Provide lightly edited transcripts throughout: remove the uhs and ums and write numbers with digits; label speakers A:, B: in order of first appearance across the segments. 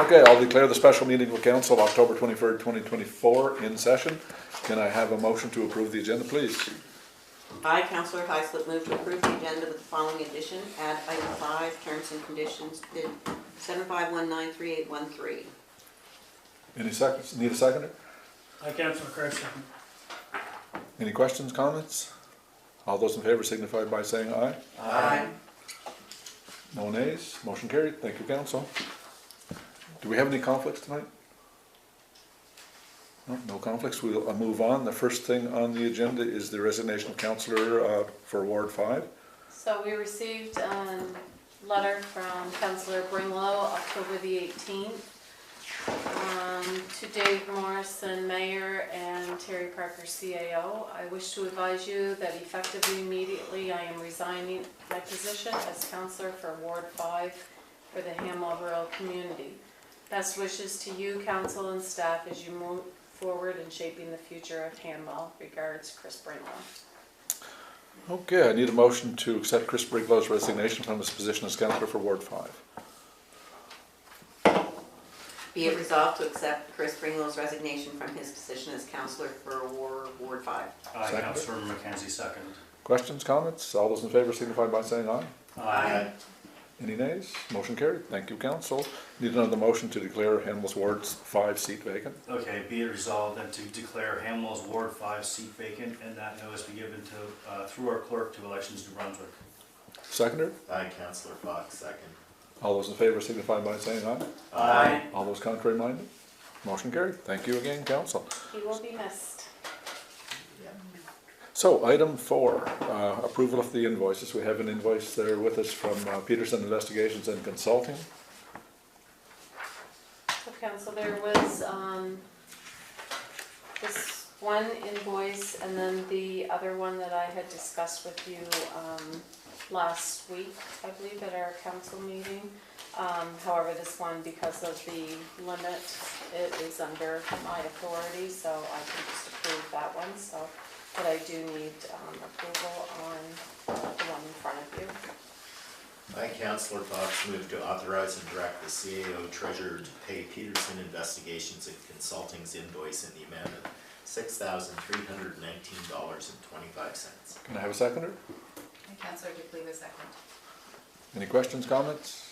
A: Okay, I'll declare the special meeting of council October 23rd, 2024 in session. Can I have a motion to approve the agenda, please?
B: I, Councillor Highslip, move to approve the agenda with the following addition. Add item 5, terms and conditions, bid 75193813.
A: Any seconds? Need a seconder?
C: I, Councillor Craig, second.
A: Any questions, comments? All those in favor signify by saying aye.
B: Aye.
A: No nays? Motion carried. Thank you, council. Do we have any conflicts tonight? No conflicts. We'll move on. The first thing on the agenda is the resignation of councillor for Ward 5.
D: So we received a letter from Councillor Bringlow, October the 18th, to Dave Morrison, Mayor, and Terry Parker, CAO. I wish to advise you that effectively immediately I am resigning my position as councillor for Ward 5 for the Hamwell rural community. Best wishes to you, council and staff, as you move forward in shaping the future of Hamwell. Regards, Chris Bringlow.
A: Okay, I need a motion to accept Chris Briglow's resignation from his position as councillor for Ward 5.
B: Be it resolved to accept Chris Bringlow's resignation from his position as councillor for Ward 5.
C: I,
A: Second.
C: Councillor Mackenzie, second.
A: Questions, comments? All those in favor signify by saying aye.
C: Aye.
A: Any nays? Motion carried. Thank you, council. Need another motion to declare Hamwell's Ward 5 seat vacant.
C: Okay, be it resolved that to declare Hamwell's Ward 5 seat vacant and that notice be given to, through our clerk to Elections New Brunswick.
A: Seconder?
E: I, Councillor Fox, second.
A: All those in favor signify by saying aye.
C: Aye.
A: All those contrary minded? Motion carried. Thank you again, council.
D: He will be missed.
A: So, item 4, approval of the invoices. We have an invoice there with us from Peterson Investigations and Consulting.
D: So council, there was this one invoice and then the other one that I had discussed with you last week, I believe, at our council meeting. However, this one, because of the limit, it is under my authority, so I can just approve that one. So, but I do need approval on the one in front of you.
E: I, Councillor Fox, move to authorize and direct the CAO treasurer to pay Peterson Investigations and Consulting's invoice in the amount of $6,319.25.
A: Can I have a seconder?
F: Councillor Dupuy was second.
A: Any questions, comments?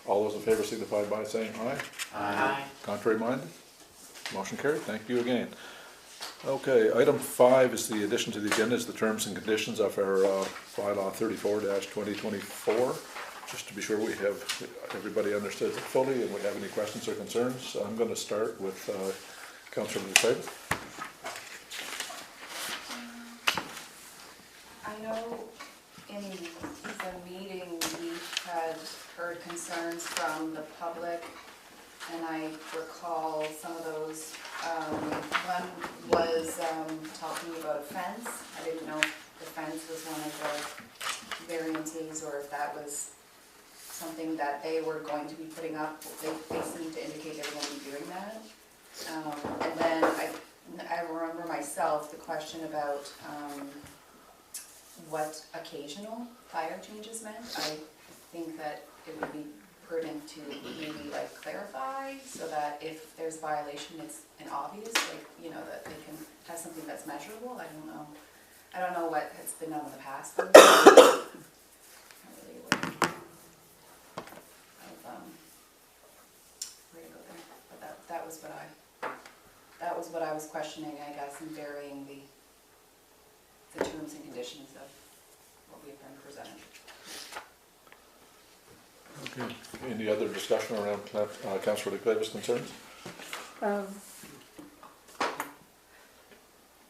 A: All those in favor signify by saying aye.
B: Aye.
A: Contrary minded? Motion carried. Thank you again. Okay, item 5 is the addition to the agenda is the terms and conditions of our bylaw 34-2024. Just to be sure we have everybody understood it fully and we have any questions or concerns. I'm going to start with Councillor Dupuy.
F: I know in the meeting we had heard concerns from the public, and I recall some of those. One was talking about a fence. I didn't know if the fence was one of the variances or if that was something that they were going to be putting up. They seemed to indicate they were going to be doing that. And then I remember myself the question about what occasional fire changes meant. I think that it would be prudent to maybe like clarify so that if there's a violation, it's an obvious, like, you know, that they can have something that's measurable. I don't know. I don't know what has been done in the past. Not really aware of where to go there. But that was what I was questioning, I guess, and varying the terms and conditions of what we've been presented.
A: Okay. Any other discussion around Councillor Dupuy concerns?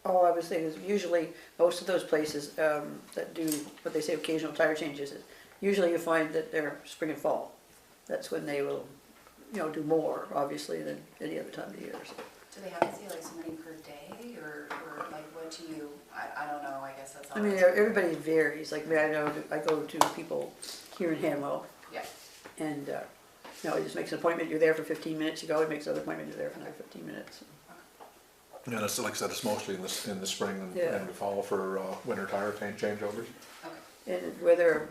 G: All I was saying is usually most of those places that do what they say occasional tire changes, usually you find that they're spring and fall. That's when they will, you know, do more obviously than any other time of the year. So.
F: Do they have to say like so many per day, or like what do you? I don't know. I guess that's all.
G: I mean, everybody varies. Like I know I go to people here in Hamwell.
F: Yeah.
G: And you know, it just makes an appointment. You're there for 15 minutes. You go. It makes another appointment. You're there for another 15 minutes.
A: Yeah, that's like I said. It's mostly in the spring and the fall for winter tire changeovers.
F: Okay.
G: And whether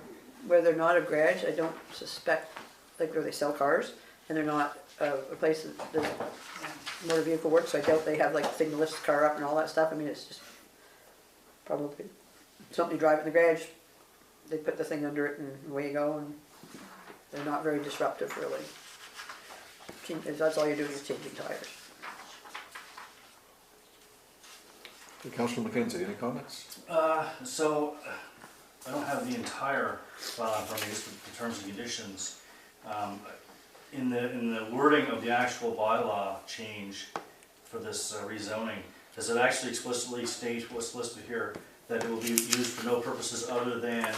G: not a garage, I don't suspect. Like where they sell cars, and they're not a place that does motor vehicle work, so I doubt they have like a thing to lift the car up and all that stuff. I mean, it's just probably something you drive in the garage, they put the thing under it and away you go, and they're not very disruptive really. That's all you're doing is changing tires.
A: Councillor McKenzie, any comments?
C: So, I don't have the entire file in front of me, just the terms and conditions. In the wording of the actual bylaw change for this rezoning, does it actually explicitly state what's listed here, that it will be used for no purposes other than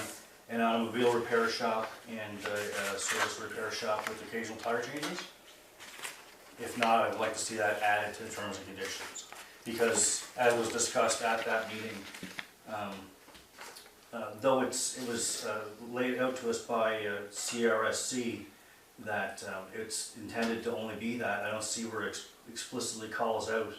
C: an automobile repair shop and a service repair shop with occasional tire changes? If not, I'd like to see that added to the terms and conditions. Because as was discussed at that meeting, though it was laid out to us by CRSC that it's intended to only be that, I don't see where it explicitly calls out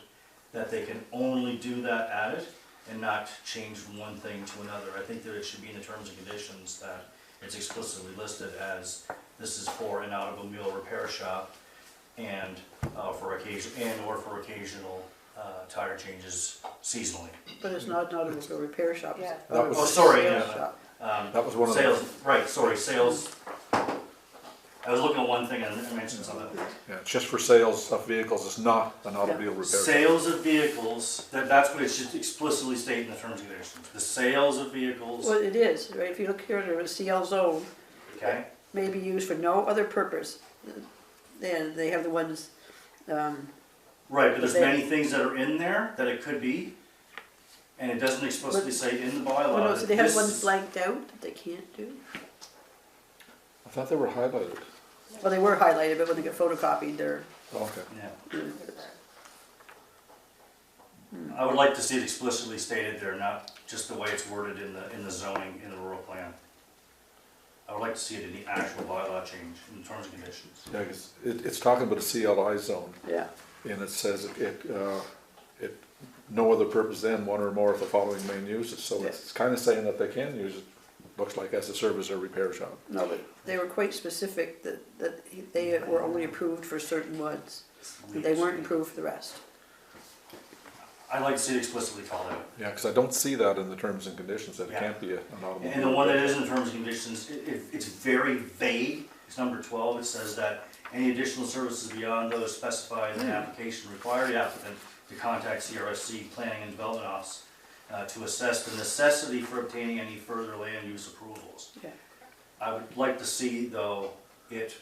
C: that they can only do that added and not change from one thing to another. I think that it should be in the terms and conditions that it's explicitly listed as this is for an automobile repair shop and for occasional tire changes seasonally.
G: But it's not an automobile repair shop.
D: Yeah.
A: That was-
C: Oh, sorry,
G: Sales
C: yeah.
G: shop.
A: That was one of the-
C: Sales, right, sorry, sales. I was looking at one thing and I mentioned something.
A: Yeah, it's just for sales of vehicles, it's not an automobile repair shop.
C: Sales of vehicles, that's what it should explicitly state in the terms and conditions. The sales of vehicles,
G: Well, it is, right, if you look here, there was CL zone,
C: okay?
G: may be used for no other purpose. Then they have the ones,
C: Right, but there's
G: But they-
C: many things that are in there that it could be, and it doesn't explicitly say in the bylaw.
G: well, no, so
C: that
G: they have
C: this
G: ones
C: is-
G: blanked out that they can't do.
A: I thought they were highlighted.
G: Well, they were highlighted, but when they get photocopied, they're,
A: Oh, okay.
C: Yeah, I would like to see it explicitly stated there, not just the way it's worded in the zoning, in the rural plan. I would like to see it in the actual bylaw change, in terms and conditions.
A: Yeah, 'cause it's talking about a CLI zone,
G: yeah.
A: and it says no other purpose than one or more of the following main uses, so it's kind of saying that they can use it, looks like as a service or repair shop.
G: No, but they were quite specific that they were only approved for certain ones. They weren't approved for the rest.
C: I'd like to see it explicitly called out.
A: Yeah, because I don't see that in the terms and conditions, that it
C: Yeah.
A: can't be an automobile.
C: And the one that is in the terms and conditions, it's very vague. It's number 12, it says that any additional services beyond those specified in the application require the applicant to contact CRSC Planning and Development Office to assess the necessity for obtaining any further land use approvals.
G: Yeah.
C: I would like to see, though, it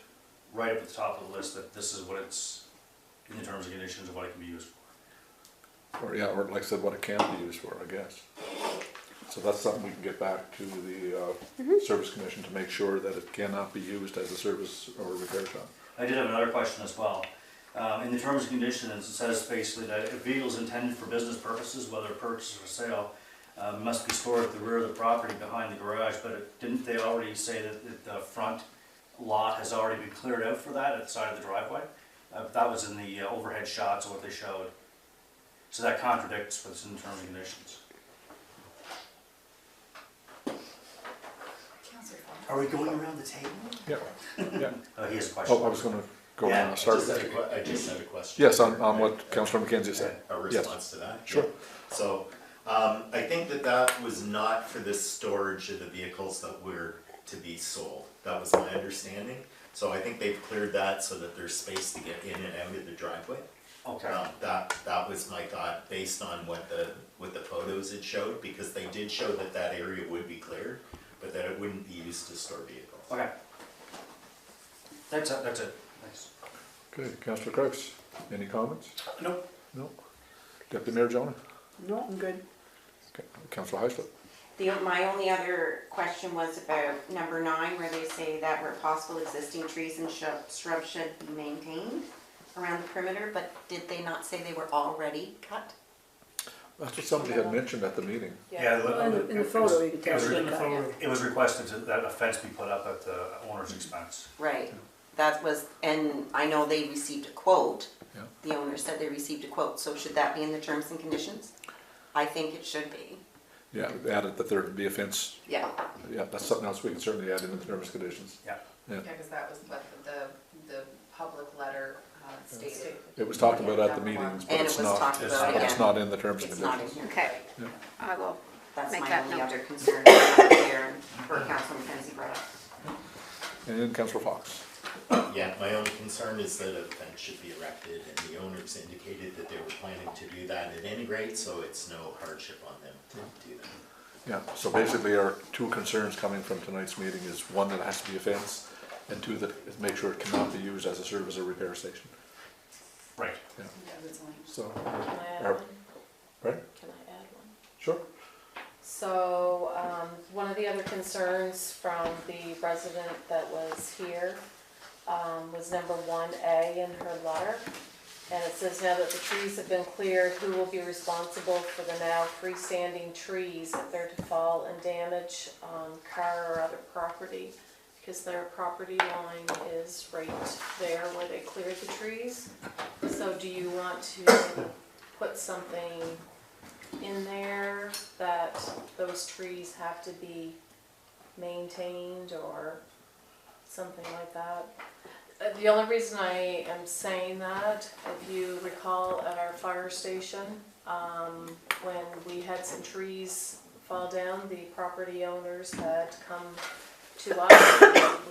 C: right up at the top of the list, that this is what it's, in the terms and conditions of what it can be used for.
A: Or, yeah, or like I said, what it can be used for, I guess. So that's something we can get back to the Service Commission to make sure that it cannot be used as a service or repair shop.
C: I did have another question as well. In the terms and conditions, it says basically that if vehicles intended for business purposes, whether purchase or sale, must be stored at the rear of the property behind the garage, but didn't they already say that the front lot has already been cleared out for that at the side of the driveway? That was in the overhead shots of what they showed. So that contradicts what's in the terms and conditions.
F: Counselor Fox?
C: Are we going around the table?
A: Yeah, yeah.
C: He has a question.
A: Oh, I was gonna go
C: Yeah,
A: and start.
E: I just had a question.
A: Yes, on what Councillor McKenzie said.
E: A response to that?
A: Sure.
E: Yeah. So, I think that was not for the storage of the vehicles that were to be sold. That was my understanding. So I think they've cleared that so that there's space to get in and out of the driveway.
C: Okay.
E: That was my thought, based on what the photos had showed, because they did show that that area would be cleared, but that it wouldn't be used to store vehicles.
C: Okay. That's it, thanks.
A: Okay, Councillor Crouch, any comments?
C: Nope.
A: No. Deputy Mayor Jonah?
G: No, I'm good.
A: Okay. Councillor Heislip?
B: My only other question was about number 9, where they say that where possible existing trees and shrubs should be maintained around the perimeter, but did they not say they were already cut?
A: That's what somebody had mentioned at the meeting.
C: Yeah,
G: In the photo, you can tell.
C: It was,
G: it's been cut.
C: it was requested that a fence be put up at the owner's expense.
B: Right, that was, and I know they received a quote.
A: Yeah.
B: The owner said they received a quote, so should that be in the terms and conditions? I think it should be.
A: Yeah, added that there would be a fence.
B: Yeah.
A: Yeah, that's something else we can certainly add in the terms and conditions.
C: Yeah.
A: Yeah.
F: Yeah, because that was what the public stated.
A: It was talked about at the
B: Number one.
A: meetings, but
B: And it
A: it's
B: was
A: not,
B: talked about
A: but it's
B: again.
A: not in the terms and
B: It's not in
A: conditions.
B: here.
H: Okay,
A: Yeah.
H: I will
B: That's
H: make
B: my
H: that
B: only
H: note.
B: other concern here, for Councilor Mackenzie brought up.
A: And Councillor Fox.
E: Yeah, my only concern is that a fence should be erected, and the owners indicated that they were planning to do that at any rate, so it's no hardship on them to do that.
A: Yeah, so basically our two concerns coming from tonight's meeting is one, that it has to be a fence, and two, that it make sure it cannot be used as a service or repair station.
C: Right.
E: Yeah, that's only-
A: So,
D: Can I add
A: Or-
D: one?
A: right,
D: Can I add one?
A: sure.
D: So, one of the other concerns from the resident that was here, was number 1A in her letter. And it says, now that the trees have been cleared, who will be responsible for the now freestanding trees if they're to fall and damage, car or other property? Because their property line is right there where they cleared the trees. So do you want to put something in there that those trees have to be maintained or something like that? The only reason I am saying that, if you recall at our fire station, when we had some trees fall down, the property owners had come to us.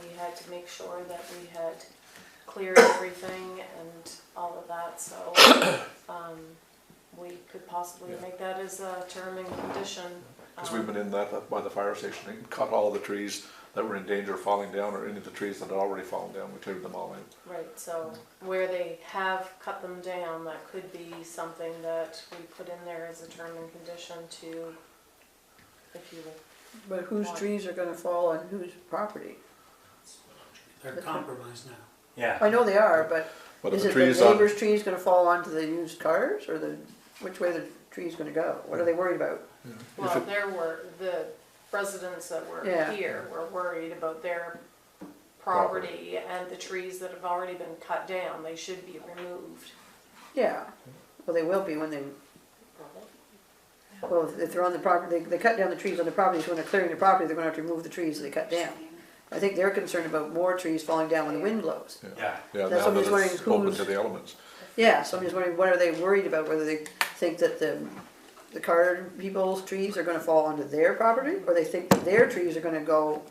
D: We had to make sure that we had cleared everything and all of that, so we could possibly
A: Yeah.
D: make that as a term and condition.
A: Because we've been in that by the fire station, and cut all the trees that were in danger of falling down, or any of the trees that had already fallen down, we cleared them all out.
D: Right, so where they have cut them down, that could be something that we put in there as a term and condition to, if you would.
G: But whose trees are gonna fall on whose property?
I: They're compromised now.
C: Yeah.
G: I know they are, but
A: But if
G: is
A: the
G: it the
A: trees on,
G: neighbor's trees gonna fall onto the used cars, or which way the tree's gonna go? What are they worried about?
A: if
D: Well,
A: it-
D: there were, the residents that were
G: Yeah.
D: here were worried about their property and the trees that have already been cut down, they should be removed.
G: Yeah, well, they will be when they, well, if they're on the property, they cut down the trees on the property, so when they're clearing the property, they're gonna have to remove the trees they cut down. I think they're concerned about more trees falling down when the wind blows.
C: Yeah.
A: yeah,
G: That's
A: now
G: what I'm
A: that
G: just wondering
A: it's open
G: who's-
A: to the elements.
G: Yeah, so I'm just wondering, what are they worried about, whether they think that the car people's trees are gonna fall onto their property, or they think that their trees are gonna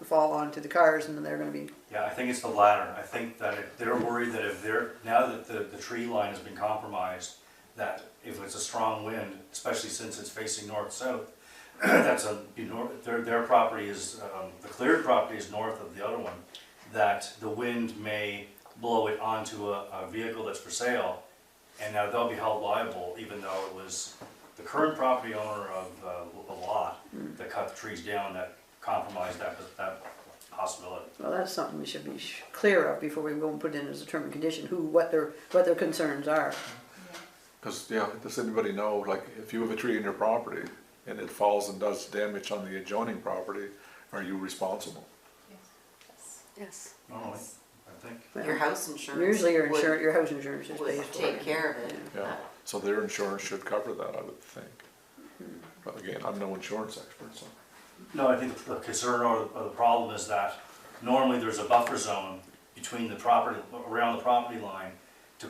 G: fall onto the cars and then they're gonna be,
C: Yeah, I think it's the latter. I think that they're worried that if now that the tree line has been compromised, that if it's a strong wind, especially since it's facing north-south, their property is, the cleared property is north of the other one, that the wind may blow it onto a vehicle that's for sale, and now they'll be held liable, even though it was the current property owner of a lot that cut the trees down that compromised that possibility.
G: well, that's something we should be clear of before we go and put in as a term and condition, what their concerns are.
A: Because, yeah, does anybody know, like, if you have a tree in your property and it falls and does damage on the adjoining property, are you responsible?
H: Yes.
C: Normally, I think.
B: Your house insurance.
G: Usually your
B: would-
G: insurance, your house insurance is
B: would
G: pays for
B: take
G: it.
B: care of it.
A: Yeah, so their insurance should cover that, I would think. But again, I'm no insurance expert, so.
C: No, I think the concern or the problem is that normally there's a buffer zone between the property, around the property line to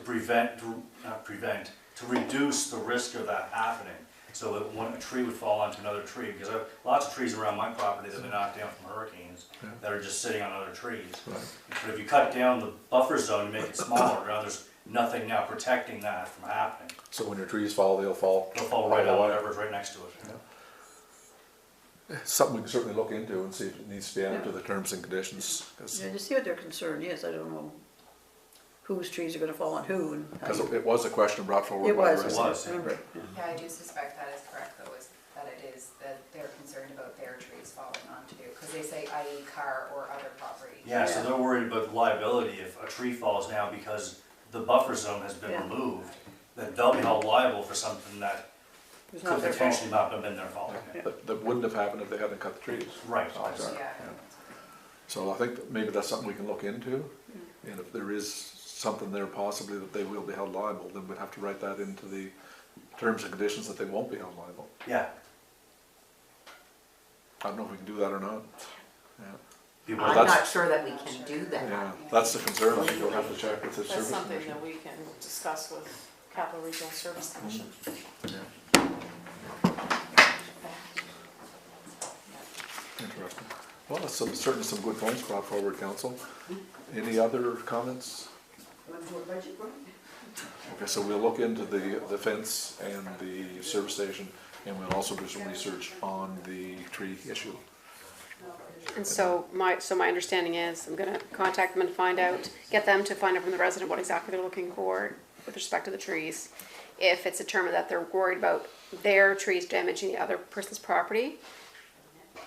C: to reduce the risk of that happening. So that when a tree would fall onto another tree, because I have lots of trees around my property that have been knocked down from hurricanes
A: Yeah.
C: that are just sitting on other trees.
A: Right.
C: But if you cut down the buffer zone and make it smaller, now there's nothing now protecting that from happening.
A: So when your trees fall, they'll fall.
C: They'll fall right
A: all
C: on
A: the way.
C: whatever's right next to it.
A: It's something we can certainly look into and see if it needs to be added to the terms and conditions.
G: Yeah, just see what their concern is, I don't know whose trees are gonna fall on who and how
A: Because
G: you.
A: it was a question brought forward
G: It
A: by the
G: was,
A: resident.
C: was.
G: I remember it, yeah.
F: Yeah, I do suspect that is correct though, is that it is, that they're concerned about their trees falling onto, because they say i.e. car or other property.
C: Yeah, so
G: Yeah.
C: they're worried about liability if a tree falls now because the buffer zone has been
G: Yeah.
C: removed, that they'll be held liable for something that
G: It's
C: could
G: not their fault.
C: potentially not have been their fault.
G: Yeah.
A: That wouldn't have happened if they hadn't cut the trees.
C: Right.
A: Oh, sorry.
F: Yeah.
A: So I think that maybe that's something we can look into, and if there is something there possibly that they will be held liable, then we'd have to write that into the terms and conditions that they won't be held liable.
C: Yeah,
A: I don't know if we can do that or not. Yeah.
C: people.
B: I'm
A: that's-
B: not sure that we can do that.
A: Yeah, that's the concern, I think you'll have to check with the
D: That's
A: service
D: something
A: commission.
D: that we can discuss with Capital Regional Service Commission.
A: Interesting. Well, that's certainly some good points brought forward, council. Any other comments? Okay, so we'll look into the fence and the service station, and we'll also do some research on the tree issue.
H: And so my understanding is, I'm gonna contact them and find out, get them to find out from the resident what exactly they're looking for with respect to the trees. If it's determined that they're worried about their trees damaging the other person's property,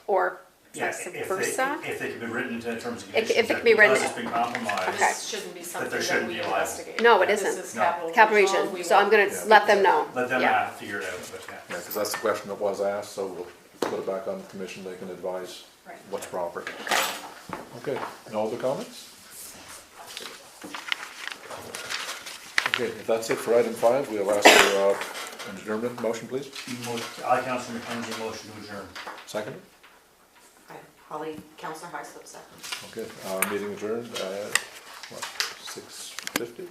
H: or
C: Yeah,
H: vice
C: if
H: versa.
C: they can be written into terms and
H: It
C: conditions.
H: can
C: that
H: be written-
C: Because it's been compromised.
H: Okay.
D: This shouldn't be something
C: there
D: that
C: shouldn't
D: we
C: be a liability.
D: investigate.
H: No, it
D: This
H: isn't.
D: is
C: No.
D: Capital
H: Capital
D: Regional.
H: Region,
D: We
H: so I'm
D: will-
H: gonna
A: Yeah.
H: let them know.
C: Let them
H: Yeah.
C: figure it out, but yeah.
A: Yeah, because that's the question that was asked, so we'll put it back on the commission, they can advise
F: Right.
A: what's proper. Okay, no other comments? Okay, if that's it for item 5, we'll ask for an adjournment motion, please.
C: I, Councilor McKenzie, motion to adjourn.
A: Second?
B: Holly, Councillor Highslip second.
A: Okay, meeting adjourned at, what, 6:50?